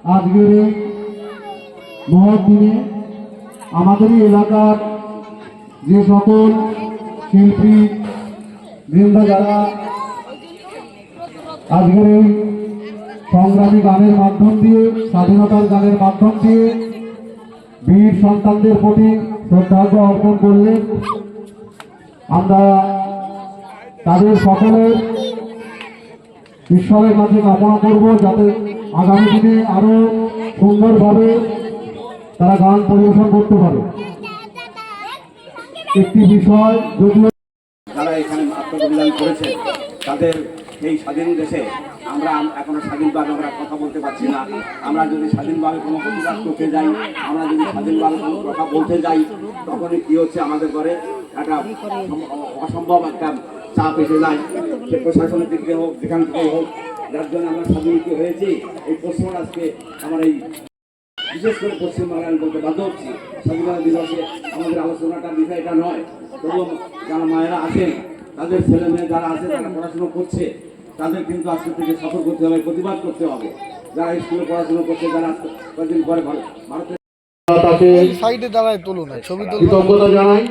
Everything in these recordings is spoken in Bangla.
আজকের এই মহৎ দিনে আমাদেরই এলাকার যে সকল শিল্পী বৃন্দ যারা আজকের এই সংগ্রামী গানের মাধ্যম দিয়ে, স্বাধীনতার গানের মাধ্যম দিয়ে বীর সন্তানদের প্রতি শ্রদ্ধার্ঘ্য অর্পণ করলেন, আমরা তাদের সকলের ঈশ্বরের কাছে কামনা করব যাতে আগামী দিনে আরো সুন্দরভাবে তারা গান পরিবেশন করতে পারে। একটি বিষয় যদিও যারা এখানে আত্মবলিদান করেছে তাদের এই স্বাধীন দেশে আমরা এখনো স্বাধীনভাবে আমরা কথা বলতে পারছি না। আমরা যদি স্বাধীনভাবে কোনো প্রতিবাদ করতে যাই, আমরা যদি স্বাধীনভাবে কোনো কথা বলতে যাই, তখনই কি হচ্ছে আমাদের ঘরে একটা অসম্ভব একটা চাপ এসে যায়, সে প্রশাসনের দিক থেকে হোক, যেখান থেকে হোক। যার জন্য আমরা স্বাধীনতা হয়েছি। এই প্রশ্ন আজকে আমার এই বিশেষ করে পশ্চিমবাংলায় আমি বলতে বাধ্য হচ্ছি, স্বাধীনতা দিবসে আমাদের আলোচনাটার বিষয় এটা নয়। তবুও যারা মায়েরা আছেন, তাদের ছেলে মেয়ে যারা আছে, তারা পড়াশুনো করছে, তাদের কিন্তু আজকে থেকে সফর করতে হবে, প্রতিবাদ করতে হবে। যারা স্কুলে পড়াশুনো করছে, যারা কয়েকদিন পরে ভারতের তাকে সাইডে দাঁড়ায় তুলুন, ছবি তুলুন। কৃতজ্ঞতা জানাই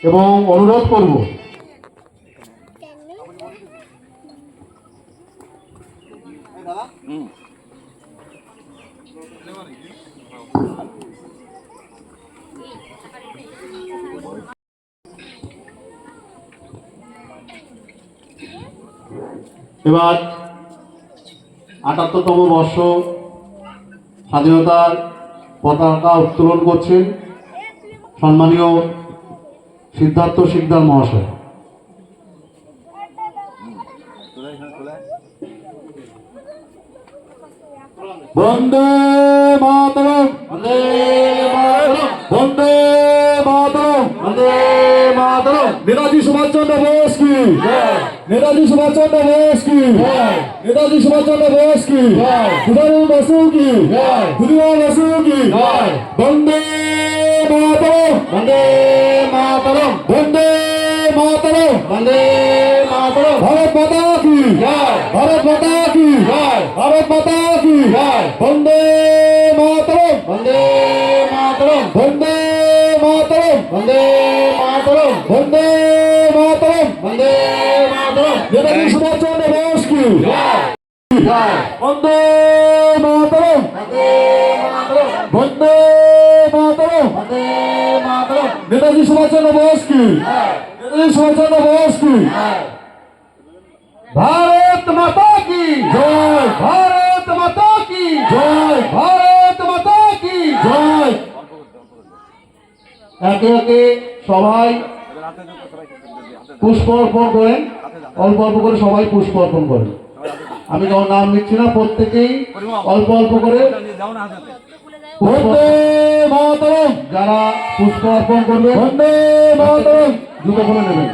এবং অনুরোধ করব এবার ৭৮তম বর্ষ স্বাধীনতার পতাকা উত্তোলন করছেন সম্মানীয় সিদ্ধার্থ শিকদার মহাশয়। বন্দে মাতরম, বন্দে মাতরম, বন্দে মাতরম, বন্দে মাতরম। নেতাজি সুভাষচন্দ্র বোস কি জয়, নেতাজি সুভাষচন্দ্র বোস কি জয়, নেতাজি সুভাষচন্দ্র বোস কি জয়, ক্ষুদিরাম বসু কি জয়, ক্ষুদিরাম বসু কি জয়। বন্দে মাতরম, বন্দে মাতরম, বন্দে মাতরম, বন্দে মাতরম। ভারত মাতা কি জয়, ভারত মাতা কি জয়, ভারত মাতা কি জয়। বন্দে মাতরম, বন্দে মাতরম, বন্দে মাতরম, বন্দে মাতরম, বন্দে মাতরম, বন্দে মাতরম। নেতাজি সুভাষচন্দ্র বোস কি জয়, বন্দে মাতরম, বন্দে মাতরম, বন্দে মাতরম, বন্দে মাতরম। নেতাজি সুভাষচন্দ্র বোস কি, নেতাজি সুভাষচন্দ্র বোস কি। भारत माता की जय, भारत माता की जय, भारत माता की जय। একে একে সবাই পুষ্প অর্পণ করেন, অল্প অল্প করে সবাই পুষ্প অর্পণ করেন। আমি কারোর নাম নিচ্ছি না, প্রত্যেকেই অল্প অল্প করে বন্দে মাতরম যারা পুষ্প অর্পণ করবে, বন্দে মাতরম দুটো করে নেবেন।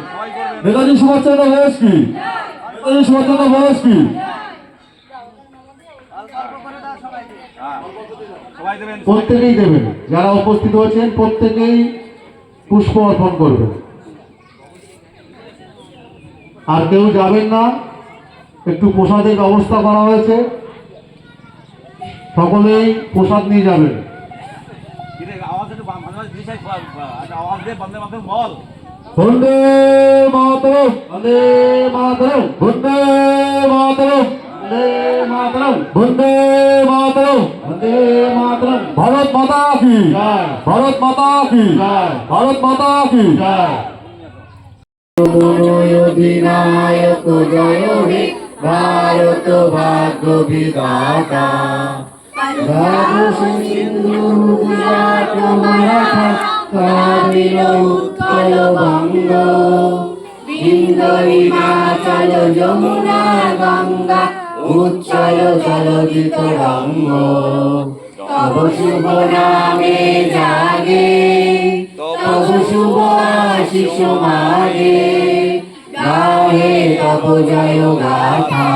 নেতাজি সুভাষচন্দ্র বোস কি, নেতাজি সুভাষচন্দ্র বোস কি। প্রত্যেকেই দেবেন, যারা উপস্থিত হয়েছেন প্রত্যেকেই পুষ্প অর্পণ করবেন। আর কেউ যাবেন না, একটু প্রসাদের ব্যবস্থা করা হয়েছে, সকলেই প্রসাদ নিয়ে যাবেন। বন্দে মাতরম, বন্দে মাতরম, বন্দে মাতরম, বন্দে মাতরম, বন্দে মাতরম, বন্দে মাতরম। ভারত মাতা কি জয়, ভারত মাতা কি জয়, ভারত মাতা কি জয়। অধিনায়ক জয় হে ভারত ভাগ্য বিধাতা। সিন্ধু গুজরাট মারাঠা কাবিল উৎকল বঙ্গ, বিন্ধ্য হিমাচল যমুনা গঙ্গা উচ্চল জলধিত রঙ্গ। তব শুভ নামে জাগে, তব শুভ আশিস মাগে, গাহে তব জয় গাথা।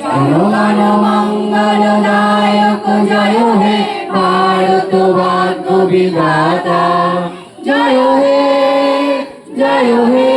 জনগণ মঙ্গল দায়ক জয় হে ভারত ভাগ্য বিধাতা। জয় হে, জয় হে।